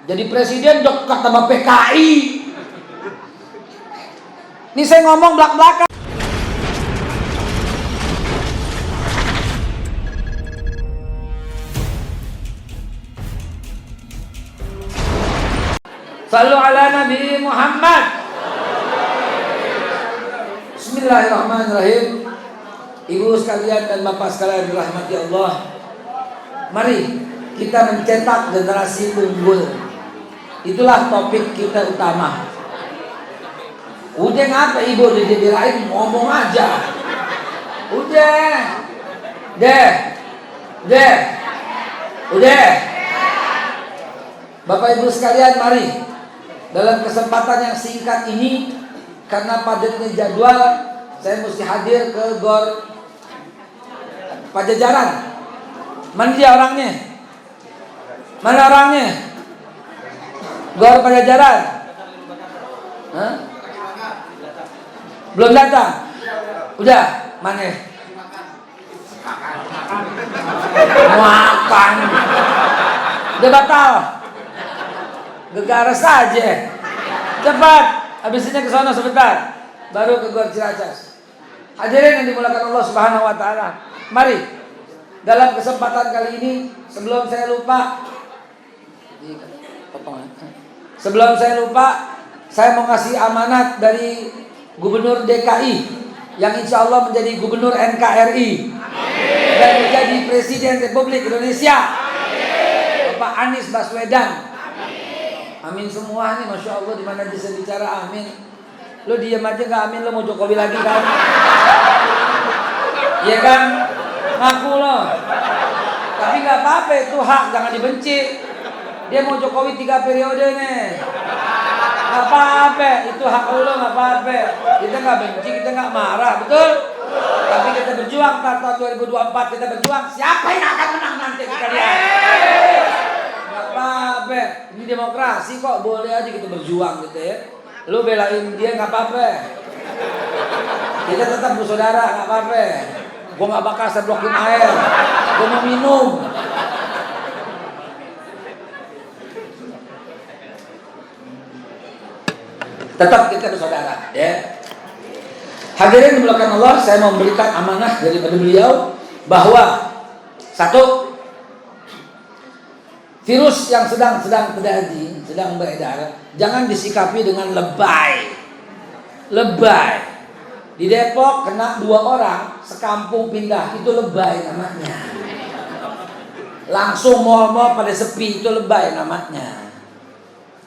Jadi presiden dekat sama PKI. Ini saya ngomong belak-belakan. Sallu ala Nabi Muhammad. Bismillahirrahmanirrahim. Ibu sekalian dan bapak sekalian dirahmati Allah, mari kita mencetak generasi unggul. Itulah topik kita utama. Udah ngapa ibu dibelain, ngomong aja. Udah. Udah. Bapak ibu sekalian, mari dalam kesempatan yang singkat ini, karena padatnya jadwal, saya mesti hadir ke GOR Pajajaran. Mana dia orangnya? Mana orangnya? GOR Pajajaran? Hah? Belum datang? Udah? Mana? Makan. Udah batal? Gegara saja. Cepat. Habis ini ke sana sebentar. Baru ke GOR Ciracas. Hadirin yang dimuliakan Allah Subhanahu wa taala. Mari dalam kesempatan kali ini, sebelum saya lupa, saya mau kasih amanat dari Gubernur DKI yang insya Allah menjadi Gubernur NKRI dan menjadi Presiden Republik Indonesia, Bapak Anies Baswedan. Amin semua nih, masya Allah. Dimana bisa bicara amin? Lo diam aja nggak amin? Lo mau Jokowi lagi kan? Iya kan? Ngaku lo. Tapi nggak apa-apa, itu hak, jangan dibenci. Dia mau Jokowi 3 periode nih. Nggak apa-apa, itu hak lo, nggak apa-apa. Kita nggak benci, kita nggak marah, betul? Tapi kita berjuang, tahun 2024 kita berjuang. Siapa yang akan menang nanti kita lihat. Nggak apa-apa, ini demokrasi kok, boleh aja kita berjuang gitu ya. Lu belain dia nggak apa-apa. Kita tetap bersaudara, nggak apa-apa. Gue nggak bakal sedlokin air, gue mau minum. Tetap kita bersaudara, ya. Hadirin dimulakan Allah, saya mau memberikan amanah daripada beliau bahwa satu, virus yang sedang terjadi, sedang beredar, jangan disikapi dengan lebay. Di Depok kena 2 orang, sekampung pindah, itu lebay namanya. Langsung mal-mal pada sepi, itu lebay namanya.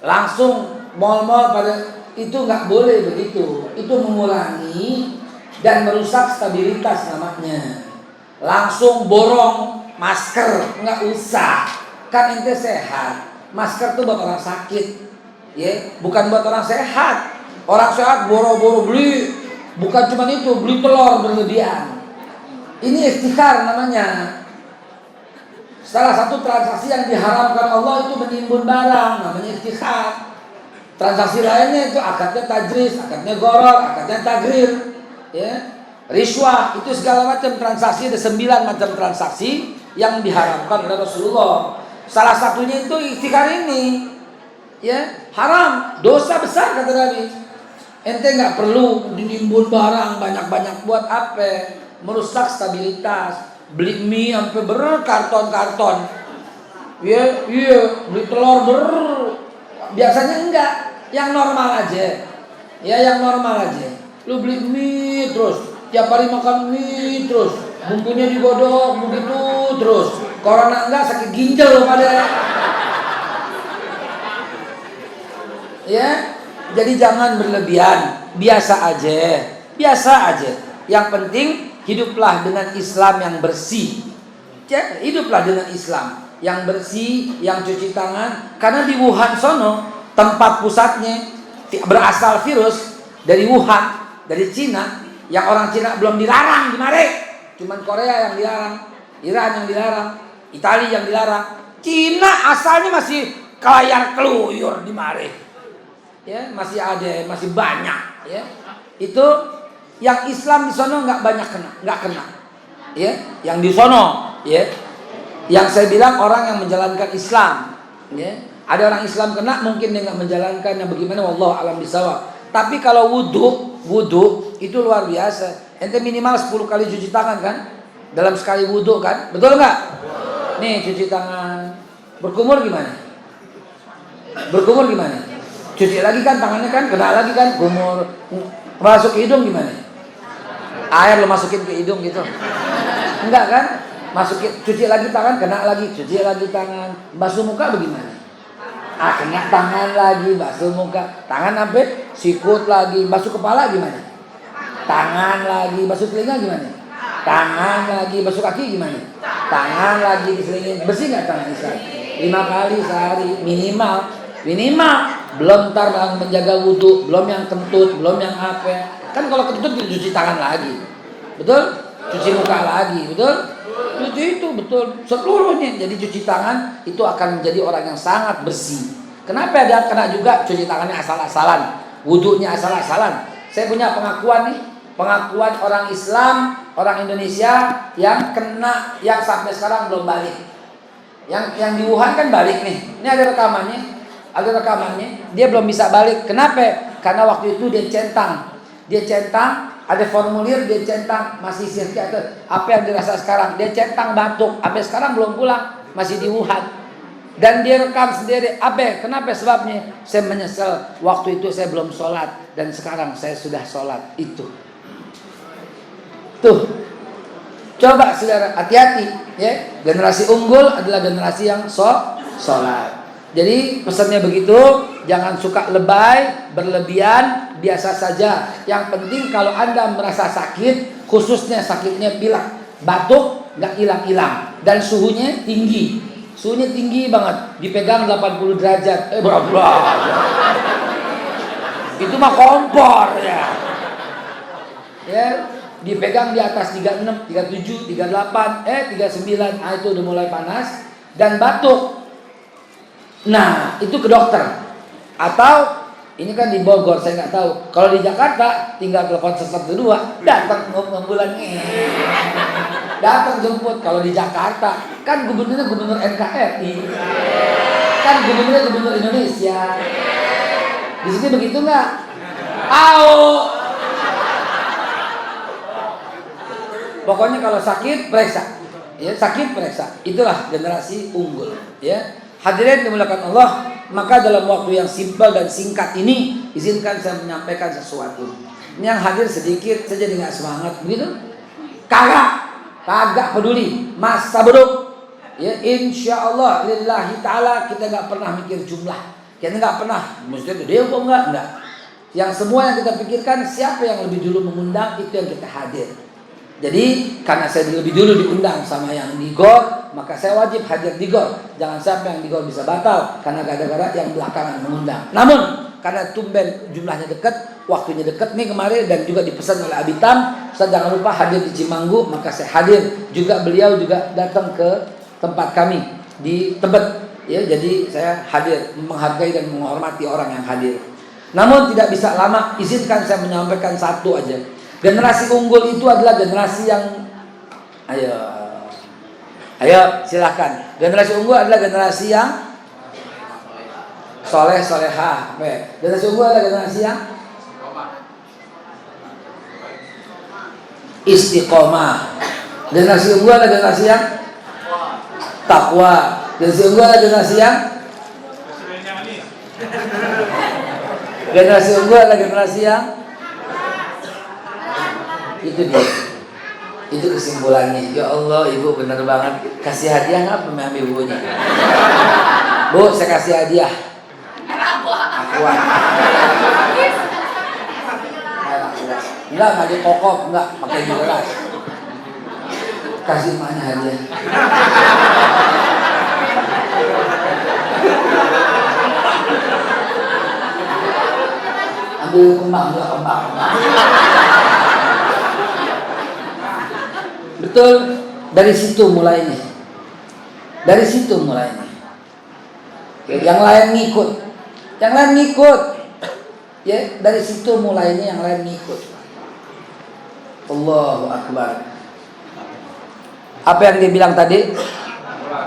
Langsung mal-mal pada, itu nggak boleh begitu. Itu mengurangi dan merusak stabilitas namanya. Langsung borong masker, nggak usah. Kan ente sehat. Masker tuh buat orang sakit, ya, bukan buat orang sehat. Orang sehat boro-boro beli. Bukan cuma itu, beli telur berlebihan. Ini ikhtikar namanya. Salah satu transaksi yang diharamkan Allah itu menimbun barang, namanya ikhtikar. Transaksi lainnya itu akadnya tajris, akadnya goror, akadnya tagrir, ya, riswah, itu segala macam transaksi. Ada 9 macam transaksi yang diharamkan oleh Rasulullah. Salah satunya itu ikhtikar ini, ya, haram, dosa besar kata Nabi. Ente nggak perlu dinimbun barang banyak-banyak, buat apa? Merusak stabilitas. Beli mie sampai berkarton-karton. Iya, beli telur biasanya enggak, yang normal aja. Ya, yang normal aja. Lu beli mie terus, tiap hari makan mie terus, bumbunya digodok begitu terus. Corona enggak, sakit ginjal pada. Ya. Jadi jangan berlebihan, biasa aja. Yang penting hiduplah dengan Islam yang bersih. Ya, hiduplah dengan Islam yang bersih, yang cuci tangan. Karena di Wuhan sono, tempat pusatnya berasal virus dari Wuhan, dari Cina. Yang orang Cina belum dilarang di mare. Cuman Korea yang dilarang, Iran yang dilarang, Italia yang dilarang. Cina asalnya masih kelayar keluyur di mare. Ya, masih ada, masih banyak, ya. Itu yang Islam di sono nggak banyak nggak kena, ya. Yang di sono, ya. Yang saya bilang orang yang menjalankan Islam, Ya. Ada orang Islam kena mungkin dia nggak menjalankannya, bagaimana wallahu alam bisawab. Tapi kalau wudu itu luar biasa. Ente minimal 10 kali cuci tangan kan? Dalam sekali wudu kan? Betul nggak? Nih cuci tangan. Berkumur gimana? Berkumur gimana? Cuci lagi kan tangannya kan, kena lagi kan, kumur. Masuk ke hidung gimana? Air lo masukin ke hidung gitu. Enggak kan? Masukin, cuci lagi tangan, kena lagi, cuci lagi tangan. Basuh muka bagaimana? Kena tangan lagi, basuh muka. Tangan sampai sikut lagi, basuh kepala gimana? Tangan lagi, basuh telinga gimana? Tangan lagi, basuh kaki gimana? Tangan lagi diselingin. Bersih nggak tangan Islam? 5 kali sehari minimal. Belum ntar yang menjaga wudhu, belum yang kentut, belum yang apa. Kan kalau kentut cuci tangan lagi, betul? Cuci muka lagi, betul? Cuci itu betul seluruhnya. Jadi cuci tangan itu akan menjadi orang yang sangat bersih. Kenapa dia kena juga cuci tangannya asal-asalan, wudhunya asal-asalan? Saya punya pengakuan nih. Pengakuan orang Islam, orang Indonesia yang kena, yang sampai sekarang belum balik. Yang di Wuhan kan balik nih. Ini ada rekamannya. Dia belum bisa balik. Kenapa? Karena waktu itu dia centang, ada formulir, dia centang, masih psikiater. Apa yang dirasa sekarang? Dia centang batuk, sampai sekarang belum pulang, masih di Wuhan. Dan dia rekam sendiri. Kenapa sebabnya? Saya menyesal waktu itu saya belum sholat, dan sekarang saya sudah sholat. Itu. Tuh, coba saudara hati-hati ya. Generasi unggul adalah generasi yang sholat. Jadi pesannya begitu, jangan suka lebay, berlebihan, biasa saja. Yang penting kalau Anda merasa sakit, khususnya sakitnya pilek, batuk, nggak hilang-hilang, dan suhunya tinggi banget, dipegang 80 derajat, berapa? Itu mah kompor ya. Dipegang di atas 36, 37, 38, 39, itu udah mulai panas dan batuk. Nah, itu ke dokter. Atau ini kan di Bogor, saya nggak tahu. Kalau di Jakarta tinggal telepon 112, datang ambulan datang jemput. Kalau di Jakarta kan gubernurnya gubernur NKRI, kan gubernurnya gubernur Indonesia. Di sini begitu nggak? Pokoknya kalau sakit periksa, ya sakit periksa. Itulah generasi unggul, ya. Hadirin dimuliakan Allah, maka dalam waktu yang simpel dan singkat ini, izinkan saya menyampaikan sesuatu. Ini yang hadir sedikit, saya jadi nggak semangat, begitu? Kagak peduli, masa bodoh. Ya, insya Allah, lillahi ta'ala, kita nggak pernah mikir jumlah. Kita nggak pernah, mesti gede kok enggak. Yang semua yang kita pikirkan, siapa yang lebih dulu mengundang, itu yang kita hadir. Jadi karena saya lebih dulu diundang sama yang di GOR, maka saya wajib hadir di GOR. Jangan sampai yang di GOR bisa batal karena gara-gara yang belakangan mengundang. Namun karena tumben jumlahnya dekat, waktunya dekat nih kemarin, dan juga dipesan oleh Abitam, saya jangan lupa hadir di Cimanggu, maka saya hadir. Juga beliau juga datang ke tempat kami di Tebet, ya. Jadi saya hadir, menghargai dan menghormati orang yang hadir. Namun tidak bisa lama, izinkan saya menyampaikan satu aja. Generasi unggul itu adalah generasi yang ayo silakan. Generasi unggul adalah generasi yang solehah. Generasi unggul adalah generasi yang istiqomah. Generasi unggul adalah generasi yang takwa. Generasi unggul adalah generasi yang generasi yang itu dia. Itu kesimpulannya. Ya Allah, ibu benar banget. Kasih hadiah nggak sama ibunya? Bu, saya kasih hadiah. Akuan. Enggak dipokok, enggak pakai gelas. Kasih mana hadiah? Ambil kembang. Betul, dari situ mulainya. Yang lain ngikut. Ya, dari situ mulainya yang lain ngikut. Allahu Akbar. Apa yang dia bilang tadi?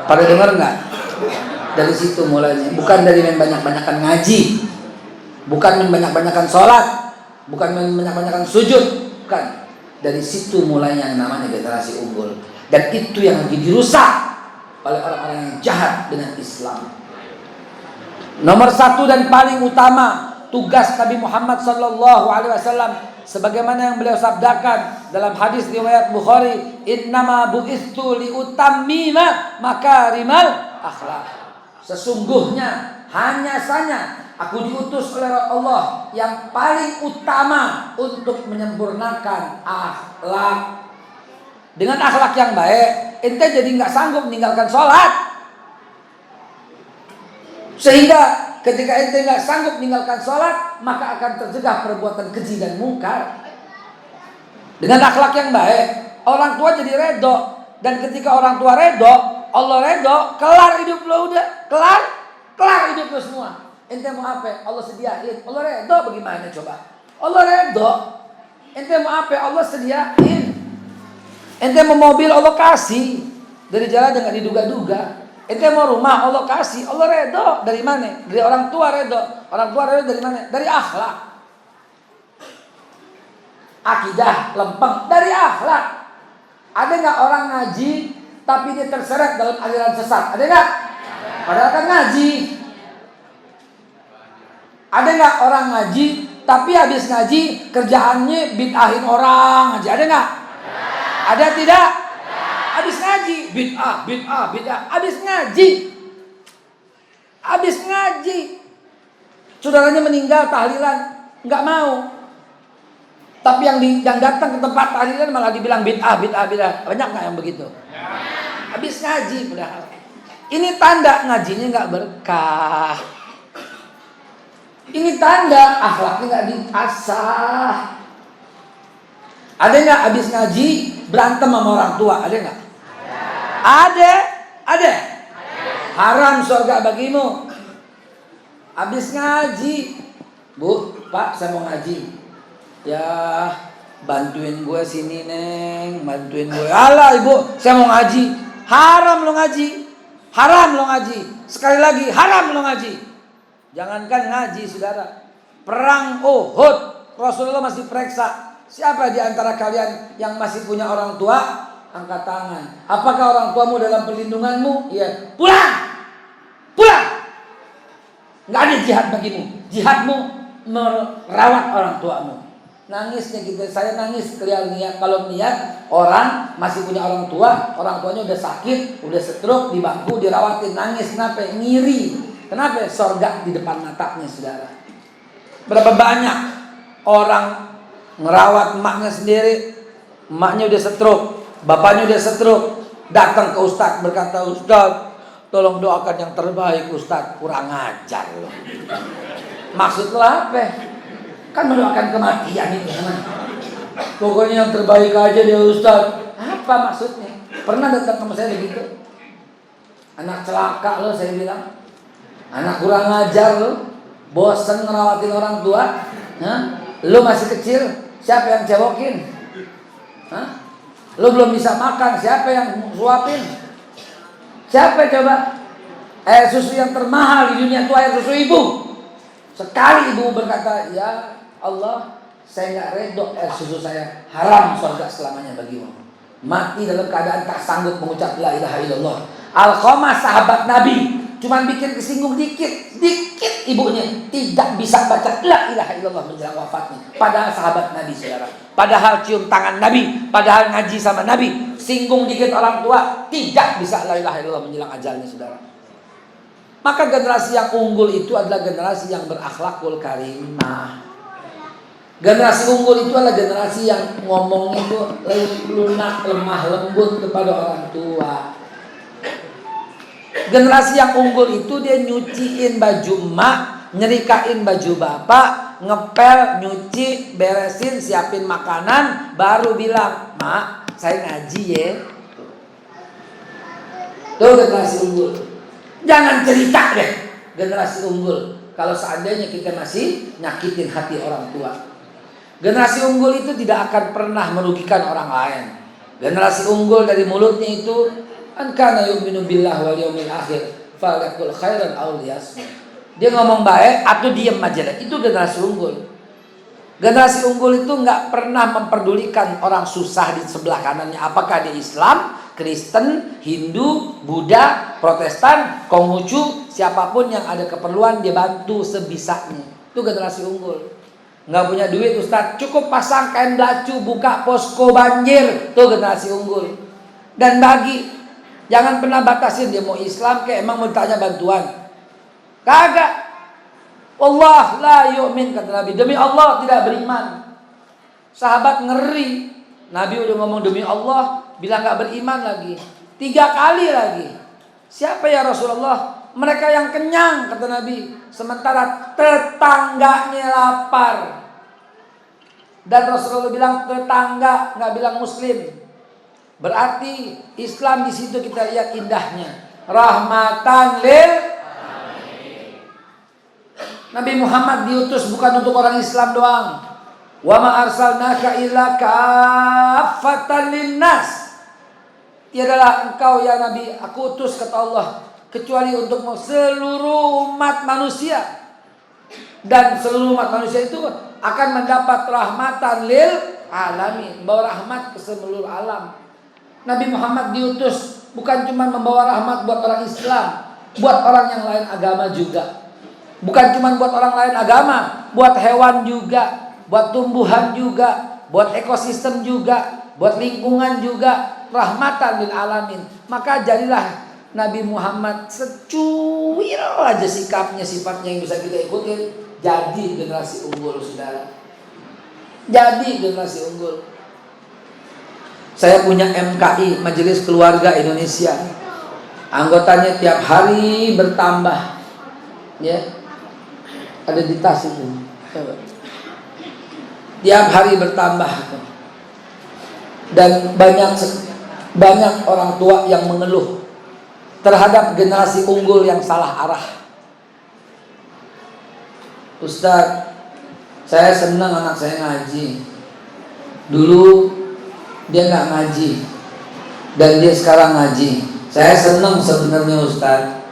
Pada dengar nggak? Dari situ mulainya. Bukan dari banyak-banyakan ngaji, bukan banyak-banyakan sholat, bukan banyak-banyakan sujud, bukan. Dari situ mulainya yang namanya generasi unggul. Dan itu yang lagi dirusak oleh orang-orang yang jahat dengan Islam. Nomor satu dan paling utama tugas Nabi Muhammad SAW, sebagaimana yang beliau sabdakan dalam hadis riwayat Bukhari, innama bu'istu liutammima makarimal akhlak. Sesungguhnya hanya saja aku diutus oleh Allah yang paling utama untuk menyempurnakan akhlak. Dengan akhlak yang baik, ente jadi nggak sanggup meninggalkan sholat. Sehingga ketika ente nggak sanggup meninggalkan sholat, maka akan tercegah perbuatan keji dan mungkar. Dengan akhlak yang baik, orang tua jadi redho. Dan ketika orang tua redho, Allah redho, kelar hidup lo udah, kelar hidup lo semua. Ente mau apa? Allah sediain. Allah redho bagaimana coba? Allah redho. Ente mau apa? Allah sediain. Ente mau mobil, Allah kasih. Dari jalan jangan diduga-duga. Ente mau rumah, Allah kasih. Allah redho. Dari mana? Dari orang tua redho. Orang tua redho dari mana? Dari akhlak. Akidah lempeng dari akhlak. Ada nggak orang ngaji tapi dia terseret dalam aliran sesat? Ada nggak? Padahal kan ngaji. Ada nggak orang ngaji tapi habis ngaji kerjaannya bid'ahin orang ngaji? Ada nggak? Ada tidak? Habis ngaji bid'ah. Habis ngaji saudaranya meninggal tahlilan nggak mau. Tapi yang datang ke tempat tahlilan malah dibilang bid'ah. Banyak nggak yang begitu? Habis ngaji padahal. Ini tanda ngajinya nggak berkah. Ini tanda akhlaknya nggak diasah. Ada nggak habis ngaji berantem sama orang tua? Ada nggak? Ada. Haram surga bagimu. Habis ngaji, Bu, Pak, saya mau ngaji. Ya, bantuin gue sini neng, bantuin gue. Alah ibu, saya mau ngaji. Haram lo ngaji. Sekali lagi, haram lo ngaji. Jangankan ngaji, saudara. Perang Uhud, Rasulullah masih periksa. Siapa di antara kalian yang masih punya orang tua? Angkat tangan. Apakah orang tuamu dalam perlindunganmu? Iya. Pulang. Nggak ada jihad bagimu. Jihadmu merawat orang tuamu. Nangisnya gitu. Saya nangis kalau melihat orang masih punya orang tuanya udah sakit, udah stroke, di bangku, dirawatin, nangis. Kenapa? Ngiri. Kenapa? Sorga di depan matanya, saudara. Berapa banyak orang ngerawat emaknya sendiri, emaknya udah stroke, bapaknya udah stroke, datang ke Ustadz berkata, Ustadz tolong doakan yang terbaik Ustadz. Kurang ajar loh. Maksud lo apa? Kan mendoakan kematian itu. Pokoknya yang terbaik aja dia Ustadz. Apa maksudnya? Pernah datang sama saya begitu? Anak celaka lo, saya bilang. Anak kurang ajar lo. Bosen ngerawatin orang tua. Lo masih kecil, siapa yang cewokin? Lo belum bisa makan, siapa yang suapin? Siapa coba? Air susu yang termahal di dunia itu air susu ibu. Sekali ibu berkata, ya Allah, saya nggak redho air susu saya haram surga selamanya bagimu. Mati dalam keadaan tak sanggup mengucap la ilaha illallah. Alqamah sahabat Nabi cuman bikin kesinggung dikit ibunya tidak bisa baca la ilaha illallah menjelang wafatnya. Padahal sahabat Nabi, saudara. Padahal cium tangan Nabi, padahal ngaji sama Nabi, singgung dikit orang tua, tidak bisa la ilaha illallah menjelang ajalnya, saudara. Maka generasi yang unggul itu adalah generasi yang berakhlakul karimah. Generasi unggul itu adalah generasi yang ngomongnya itu lunak, lemah lembut kepada orang tua. Generasi yang unggul itu dia nyuciin baju emak, nyerikain baju bapak, ngepel, nyuci, beresin, siapin makanan, baru bilang, Mak, saya ngaji ya. Tuh generasi unggul. Jangan cerita deh generasi unggul kalau seandainya kita masih nyakitin hati orang tua. Generasi unggul itu tidak akan pernah merugikan orang lain. Generasi unggul dari mulutnya itu an kana yu'minu billah wal yaumil akhir falyakul khairan aw liyasmut. Dia ngomong baik atau diam aja. Itu generasi unggul. Generasi unggul itu nggak pernah memperdulikan orang susah di sebelah kanannya. Apakah dia Islam, Kristen, Hindu, Buddha, Protestan, Konghucu, siapapun yang ada keperluan dia bantu sebisanya. Itu generasi unggul. Nggak punya duit Ustaz, cukup pasang kain belacu, buka posko banjir. Itu generasi unggul. Dan bagi, jangan pernah batasin dia mau Islam kayak emang mau tanya bantuan. Kagak. Allah la yu'min, kata Nabi, demi Allah tidak beriman. Sahabat ngeri. Nabi udah ngomong demi Allah, bilang gak beriman lagi. 3 kali lagi. Siapa ya Rasulullah? Mereka yang kenyang, kata Nabi. Sementara tetangganya lapar. Dan Rasulullah bilang tetangga, gak bilang muslim. Berarti Islam di situ kita lihat indahnya. Rahmatan lil Nabi Muhammad diutus bukan untuk orang Islam doang. Wa ma arsalnaka illa kaffatan linnas. Tiadalah engkau ya Nabi, aku utus kata Allah, kecuali untuk seluruh umat manusia. Dan seluruh umat manusia itu akan mendapat rahmatan lil alamin, membawa rahmat ke seluruh alam. Nabi Muhammad diutus bukan cuma membawa rahmat buat orang Islam, buat orang yang lain agama juga. Bukan cuma buat orang lain agama, buat hewan juga, buat tumbuhan juga, buat ekosistem juga, buat lingkungan juga, rahmatan lil alamin. Maka jadilah Nabi Muhammad secuil aja sikapnya, sifatnya yang bisa kita ikutin. Jadi generasi unggul, saudara. Jadi generasi unggul. Saya punya MKI, Majelis Keluarga Indonesia. Anggotanya tiap hari bertambah. Ya. Ada di tas itu. Tiap hari bertambah. Dan banyak orang tua yang mengeluh terhadap generasi unggul yang salah arah. Ustaz, saya senang anak saya ngaji. Dulu dia nggak ngaji dan dia sekarang ngaji. Saya senang sebenarnya Ustaz.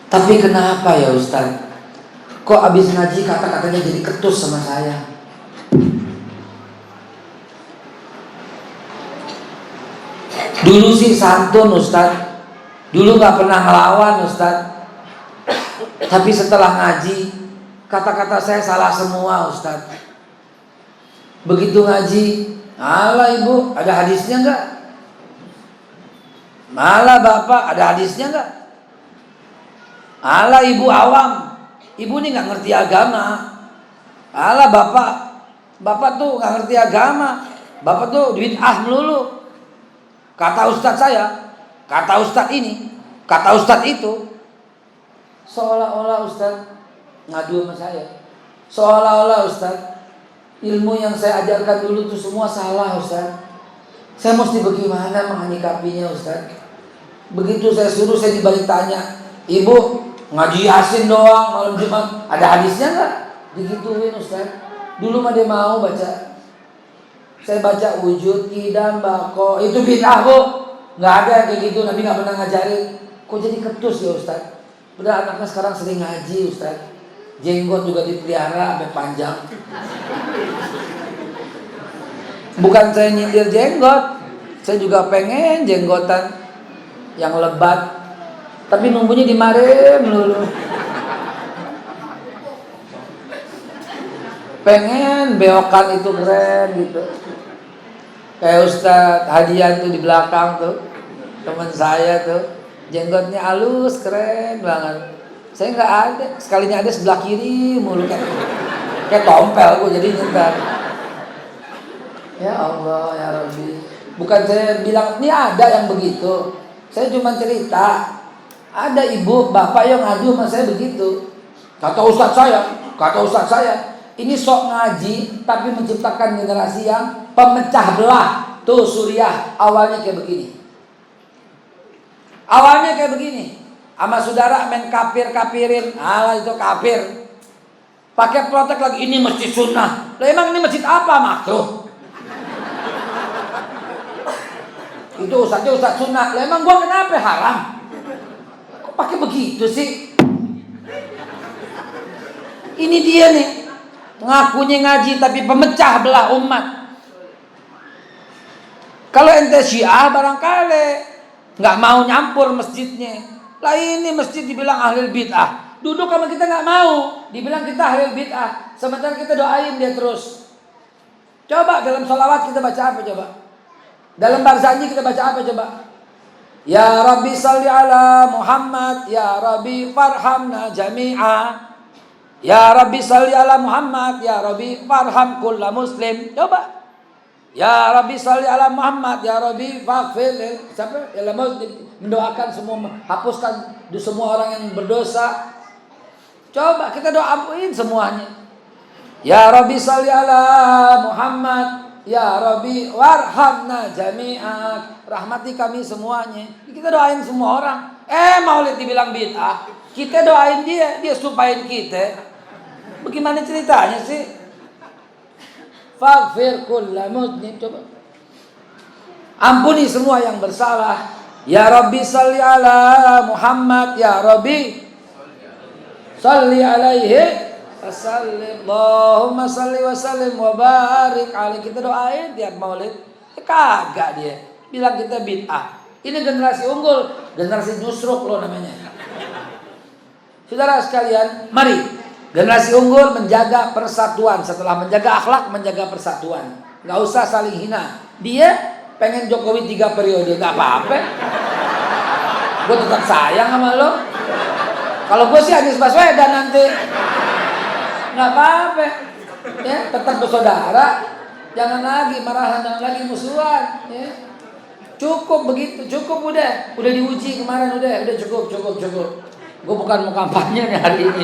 Tapi kenapa ya Ustaz? Kok abis ngaji kata-katanya jadi ketus sama saya? Dulu sih santun Ustaz. Dulu gak pernah ngelawan Ustaz. Tapi setelah ngaji, kata-kata saya salah semua Ustaz. Begitu ngaji, alah ibu, ada hadisnya enggak? Malah bapak, ada hadisnya enggak? Alah ibu awam, ibu ini gak ngerti agama. Alah bapak tuh gak ngerti agama. Bapak tuh bid'ah melulu. Kata ustadz saya, kata ustadz ini, kata ustadz itu. Seolah-olah ustadz ngadu sama saya. Seolah-olah ustadz ilmu yang saya ajarkan dulu tuh semua salah ustadz. Saya mesti bagaimana menyikapinya ustadz? Begitu saya suruh, saya dibalik tanya, ibu ngaji Yasin doang malam Jumat, ada hadisnya nggak? Digituin Ustaz. Dulu mah dia mau baca. Saya baca wujud kidam bako, itu bid'ah Bu. Nggak ada kayak gitu, Nabi nggak pernah ngajarin. Kok jadi ketus ya Ustaz? Udah anaknya sekarang sering ngaji Ustaz. Jenggot juga dipelihara sampai panjang. Bukan saya nyindir jenggot, saya juga pengen jenggotan yang lebat. Tapi nunggunya di mare melulu. Pengen beokan itu keren gitu. Kayak Ustadz Hadian tuh di belakang tuh, teman saya tuh, jenggotnya halus keren banget. Saya nggak ada, sekalinya ada sebelah kiri mulu kayak tompel gue jadi nyetar. Ya Allah ya Rabbi. Bukan saya bilang ini ada yang begitu. Saya cuma cerita. Ada ibu, bapak yang ngadu sama saya begitu. Kata ustadz saya, ini sok ngaji tapi menciptakan generasi yang pemecah belah. Tuh Suriah awalnya kayak begini. Awalnya kayak begini. Sama saudara main kafirin, alah itu kafir. Pakai protek lagi, ini masjid sunnah. Lah emang ini masjid apa makruh? Itu ustadz sunnah. Lah emang gua kenapa haram? pakai begitu sih? Ini dia nih, ngakunya ngaji tapi pemecah belah umat. Kalau ente Syiah barangkali nggak mau nyampur masjidnya. Lah ini masjid dibilang ahlul bid'ah. Duduk sama kita nggak mau, dibilang kita ahlul bid'ah. Sementara kita doain dia terus. Coba dalam sholawat kita baca apa coba? Dalam barzanji kita baca apa coba? Ya Rabbi salli ala Muhammad, Ya Rabbi farhamna jami'a. Ya Rabbi salli ala Muhammad, Ya Rabbi farham kulla muslim. Coba. Ya Rabbi salli ala Muhammad, Ya Rabbi faghfir. Siapa? Ya mendoakan semua, hapuskan semua orang yang berdosa. Coba kita doain semuanya. Ya Rabbi salli ala Muhammad, Ya Rabbi warhamna jami'at. Rahmati kami semuanya. Kita doain semua orang. Maulid dibilang bid'ah. Kita doain dia supain kita. Bagaimana ceritanya sih? Faghfir kulla mudnib. Coba. Ampuni semua yang bersalah. Ya Rabbi salli ala Muhammad, Ya Rabbi salli alaihi wasallim. Allahumma salli wa sallim wa barik alaihi. Kita doain tiap maulid. Kagak dia. Bilang kita bid'ah. Ini generasi unggul, generasi nyusruk loh namanya. Saudara sekalian, mari generasi unggul menjaga persatuan. Setelah menjaga akhlak, menjaga persatuan. Gak usah saling hina. Dia pengen Jokowi 3 periode, gak apa-apa. Gue tetap sayang sama lo. Kalau gue sih Anies Baswedan nanti, gak apa-apa. Ya, tetap bersaudara. Jangan lagi marahan, jangan lagi musuhan. Ya. Cukup begitu, cukup udah diuji kemarin udah cukup. Gue bukan mau kampanye nih hari ini.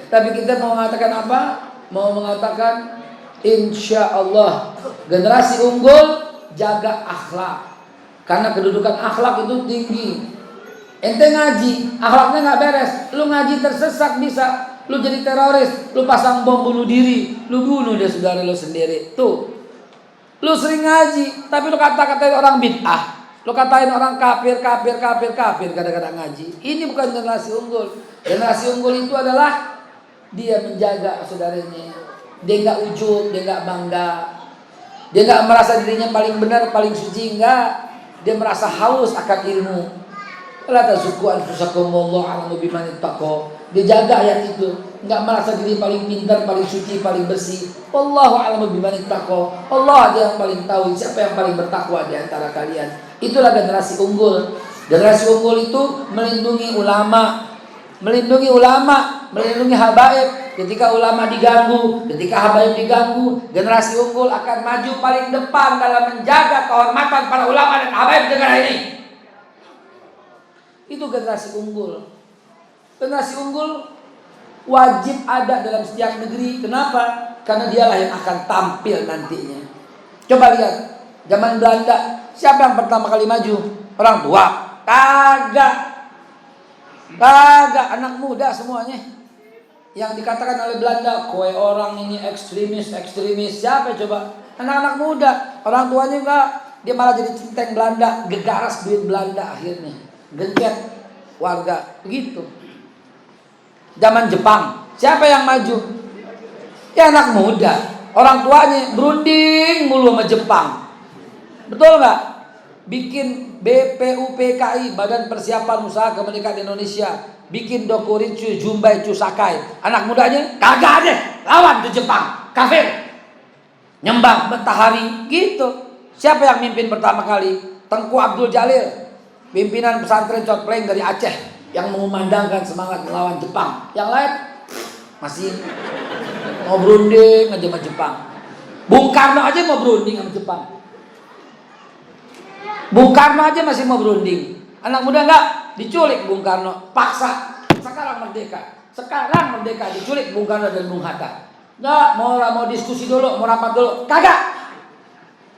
Tapi kita mau mengatakan apa? Mau mengatakan insya Allah generasi unggul jaga akhlak. Karena kedudukan akhlak itu tinggi. Ente ngaji, akhlaknya nggak beres. Lu ngaji tersesat bisa. Lu jadi teroris. Lu pasang bom bunuh diri. Lu bunuh dia saudara lu sendiri. Tuh. Lu sering ngaji, tapi lu kata-katain orang bid'ah. Lu katain orang kafir kadang-kadang ngaji. Ini bukan generasi unggul. Generasi unggul itu adalah dia menjaga saudaranya. Dia nggak ujub, dia nggak bangga. Dia nggak merasa dirinya paling benar, paling suci, enggak. Dia merasa haus akan ilmu. La tazukku anfusakum wallahu a'lamu biman ittaqa. Dia jaga ayat itu. Enggak merasa diri paling pintar, paling suci, paling bersih. Wallahu a'lamu biman ittaqa. Allah dia yang paling tahu siapa yang paling bertakwa di antara kalian. Itulah generasi unggul. Generasi unggul itu melindungi ulama, melindungi habaib. Ketika ulama diganggu, ketika habaib diganggu, generasi unggul akan maju paling depan dalam menjaga kehormatan para ulama dan habaib negara ini. Itu generasi unggul. Generasi unggul wajib ada dalam setiap negeri. Kenapa? Karena dialah yang akan tampil nantinya. Coba lihat, zaman Belanda, siapa yang pertama kali maju? Orang tua? Kagak, anak muda semuanya. Yang dikatakan oleh Belanda, kowe orang ini ekstremis. Siapa coba? Anak-anak muda. Orang tuanya enggak. Dia malah jadi centeng Belanda, gegaras duit Belanda akhirnya. Gengket warga begitu. Zaman Jepang, siapa yang maju? Ya anak muda. Orang tuanya berunding mulu sama Jepang. Betul nggak? Bikin BPUPKI, Badan Persiapan Usaha Kemerdekaan Indonesia, bikin Dokuritsu Jumbai Cusakai. Anak mudanya kagak deh, lawan tuh Jepang, kafir, nyembah matahari gitu. Siapa yang mimpin pertama kali? Tengku Abdul Jalil, pimpinan pesantren Cotpleng dari Aceh, yang mengumandangkan semangat melawan Jepang. Yang lain masih mau berunding aja sama Jepang. Bung Karno aja mau berunding sama Jepang. Bung Karno aja masih mau berunding. Anak muda enggak, diculik Bung Karno, paksa. Sekarang merdeka, diculik Bung Karno dan Bung Hatta. Enggak, mau diskusi dulu, mau rapat dulu. Kagak.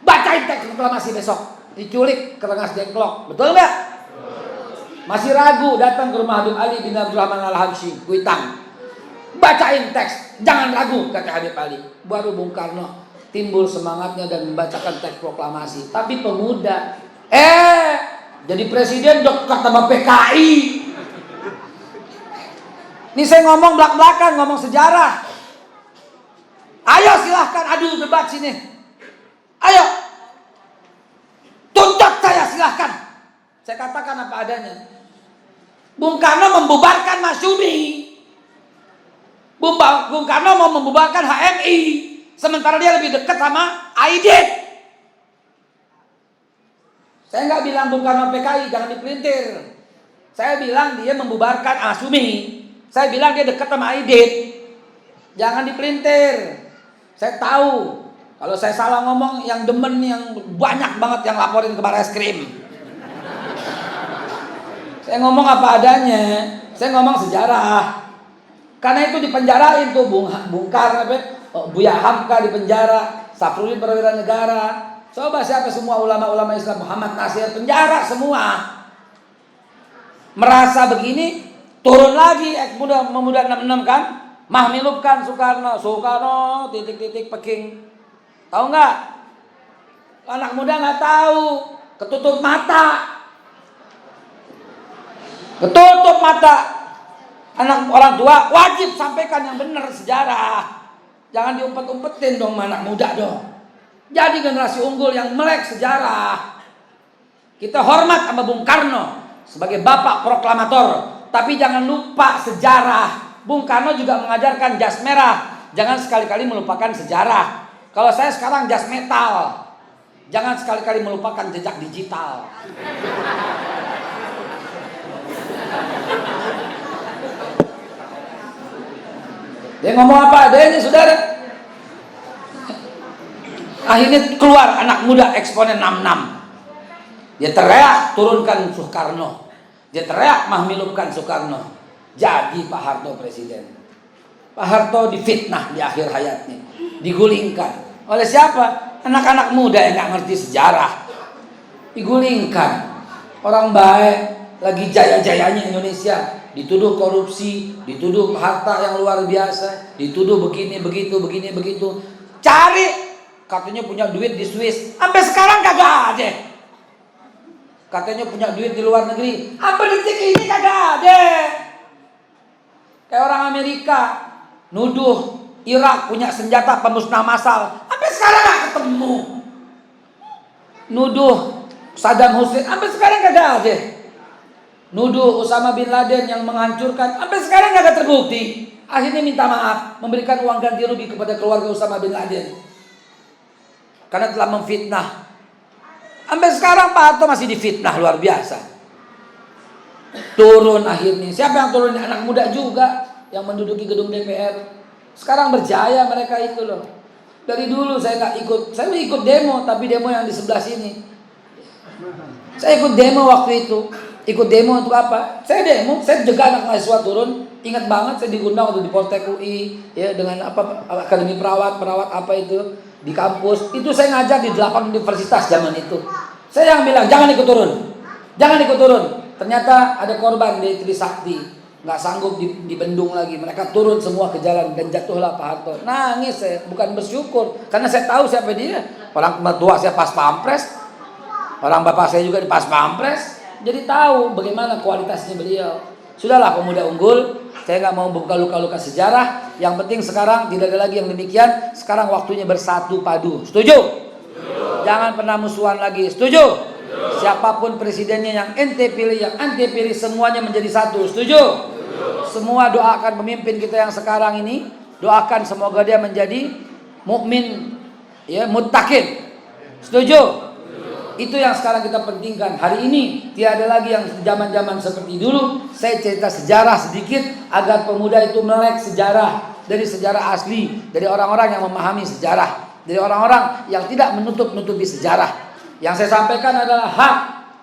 Bacain teks proklamasi besok. Diculik ke Rengas Dengklok. Betul enggak? Masih ragu, datang ke rumah Habib Ali bin Abdurrahman Al-Habsyi, Kuitang. Bacain teks, jangan ragu, kata Habib Ali. Baru Bung Karno timbul semangatnya dan membacakan teks proklamasi. Tapi pemuda, Jadi presiden dekat sama PKI. Ini saya ngomong belak-belakan, ngomong sejarah. Ayo silahkan adu debat sini. Ayo. Tuntut saya silahkan. Saya katakan apa adanya. Bung Karno membubarkan Masyumi. Bung Karno mau membubarkan HMI. Sementara dia lebih dekat sama Aidit. Saya nggak bilang Bung Karno PKI, jangan dipelintir. Saya bilang dia membubarkan Masyumi. Saya bilang dia dekat sama Aidit. Jangan dipelintir. Saya tahu kalau saya salah ngomong, yang demen yang banyak banget yang laporin ke Barreskrim. Saya ngomong apa adanya. Saya ngomong sejarah. Karena itu dipenjarain tuh Bung Karno, Buya Hamka dipenjara, Safrudin Perwira Negara. Coba siapa semua ulama-ulama Islam, Muhammad Nasir, penjara semua. Merasa begini, turun lagi pemuda 66 kan, mahmilupkan Soekarno titik-titik Peking. Tahu nggak? Anak muda nggak tahu, ketutup mata. Anak orang tua wajib sampaikan yang benar sejarah. Jangan diumpet-umpetin dong anak muda dong. Jadi generasi unggul yang melek sejarah. Kita hormat sama Bung Karno sebagai bapak proklamator, tapi jangan lupa sejarah. Bung Karno juga mengajarkan jas merah. Jangan sekali-kali melupakan sejarah. Kalau saya sekarang jas metal. Jangan sekali-kali melupakan jejak digital. Dia ngomong apa adanya, saudara. Akhirnya keluar anak muda eksponen 66. Dia teriak turunkan Soekarno. Dia teriak mahmilupkan Soekarno. Jadi Pak Harto presiden. Pak Harto difitnah di akhir hayatnya. Digulingkan. Oleh siapa? Anak-anak muda yang gak ngerti sejarah. Digulingkan. Orang baik, lagi jaya-jayanya Indonesia, dituduh korupsi, dituduh harta yang luar biasa, dituduh begini begitu. Cari, katanya punya duit di Swiss, sampai sekarang kagak ada. Katanya punya duit di luar negeri, sampai detik ini kagak ada. Kayak orang Amerika nuduh Irak punya senjata pemusnah massal, sampai sekarang gak ketemu. Nuduh Saddam Hussein, sampai sekarang kagak ada. Nuduh Osama bin Laden yang menghancurkan, sampai sekarang gak terbukti. Akhirnya minta maaf, memberikan uang ganti rugi kepada keluarga Osama bin Laden karena telah memfitnah. Sampai sekarang Pak Harto masih difitnah luar biasa. Turun akhirnya. Siapa yang turun? Anak muda juga yang menduduki gedung DPR. Sekarang berjaya mereka itu loh. Dari dulu saya nggak ikut. Saya ikut demo, tapi demo yang di sebelah sini. Saya ikut demo waktu itu. Ikut demo untuk apa? Saya demo, saya jaga anak mahasiswa turun. Ingat banget saya diundang waktu di Poltek UI, ya, dengan apa akademi perawat apa itu di kampus. Itu saya ngajar di 8 universitas zaman itu. Saya yang bilang jangan ikut turun. Ternyata ada korban di Trisakti, nggak sanggup dibendung lagi. Mereka turun semua ke jalan dan jatuhlah Pak Harto. Nangis saya, bukan bersyukur karena saya tahu siapa dia. Orang tua saya pas pampres, orang bapak saya juga di pas pampres. Jadi tahu bagaimana kualitasnya beliau. Sudahlah pemuda unggul, saya nggak mau buka luka-luka sejarah. Yang penting sekarang tidak ada lagi yang demikian. Sekarang waktunya bersatu padu. Setuju? Jangan pernah musuhan lagi. Setuju? Siapapun presidennya, yang ente pilih, yang anti pilih, semuanya menjadi satu. Setuju? Semua doakan pemimpin kita yang sekarang ini. Doakan semoga dia menjadi mukmin, ya, muttaqin. Setuju? Itu yang sekarang kita pentingkan. Hari ini tiada lagi yang zaman-zaman seperti dulu. Saya cerita sejarah sedikit agar pemuda itu melek sejarah, dari sejarah asli, dari orang-orang yang memahami sejarah, dari orang-orang yang tidak menutup-nutupi sejarah. Yang saya sampaikan adalah hak,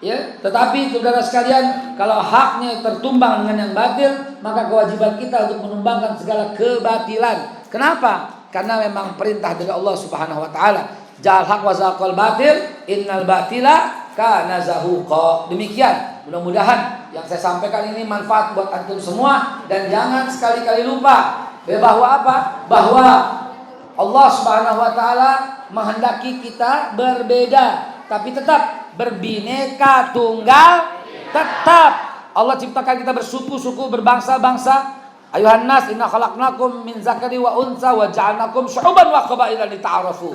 ya. Tetapi saudara sekalian, kalau haknya tertumbang dengan yang batil, maka kewajiban kita untuk menumbangkan segala kebatilan. Kenapa? Karena memang perintah dari Allah Subhanahu wa taala. Jal haq wa zaqal batil, innal batila kana zahuqa. Demikian, mudah-mudahan yang saya sampaikan ini manfaat buat antum semua. Dan jangan sekali-kali lupa bahwa apa? Bahwa Allah Subhanahu wa taala menghendaki kita berbeda. tapi tetap berbineka tunggal tetap. Allah ciptakan kita bersuku-suku, berbangsa-bangsa. Ayuhan nas, inna khalaqnakum min zakari wa unsa wa ja'alnakum syu'uban wa qabaila lita'arafu.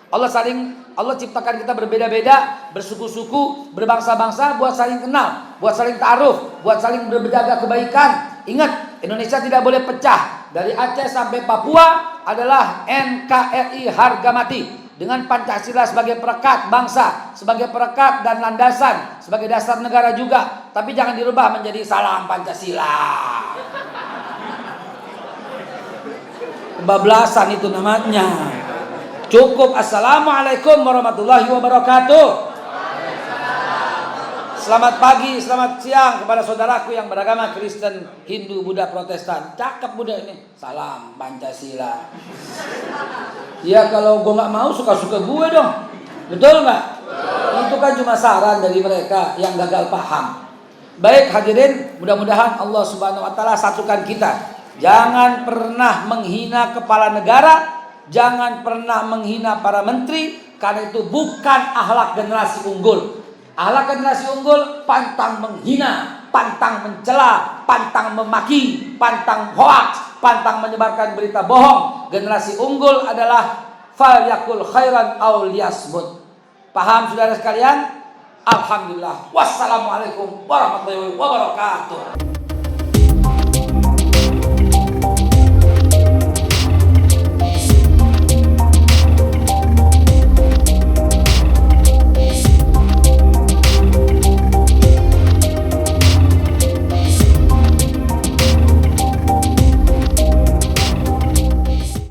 Allah ciptakan kita berbeda-beda, bersuku-suku, berbangsa-bangsa buat saling kenal, buat saling ta'aruf, buat saling berjaga kebaikan. Ingat, Indonesia tidak boleh pecah. Dari Aceh sampai Papua adalah NKRI harga mati, dengan Pancasila sebagai perekat bangsa, sebagai perekat dan landasan, sebagai dasar negara juga. Tapi jangan dirubah menjadi salam Pancasila. Kebablasan itu namanya. Cukup. Assalamualaikum warahmatullahi wabarakatuh. Selamat pagi, selamat siang kepada saudaraku yang beragama Kristen, Hindu, Buddha, Protestan. Cakep Buddha ini. Salam Pancasila. Ya kalau gue gak mau, suka-suka gue dong. Betul gak? Itu kan cuma saran dari mereka yang gagal paham. Baik hadirin, mudah-mudahan Allah subhanahu wa ta'ala satukan kita. Jangan pernah menghina kepala negara, jangan pernah menghina para menteri, karena itu bukan akhlak generasi unggul. Akhlak generasi unggul pantang menghina, pantang mencela, pantang memaki, pantang hoaks, pantang menyebarkan berita bohong. Generasi unggul adalah falyakul khairan aw liyasmut. Paham saudara sekalian? Alhamdulillah. Wassalamualaikum warahmatullahi wabarakatuh.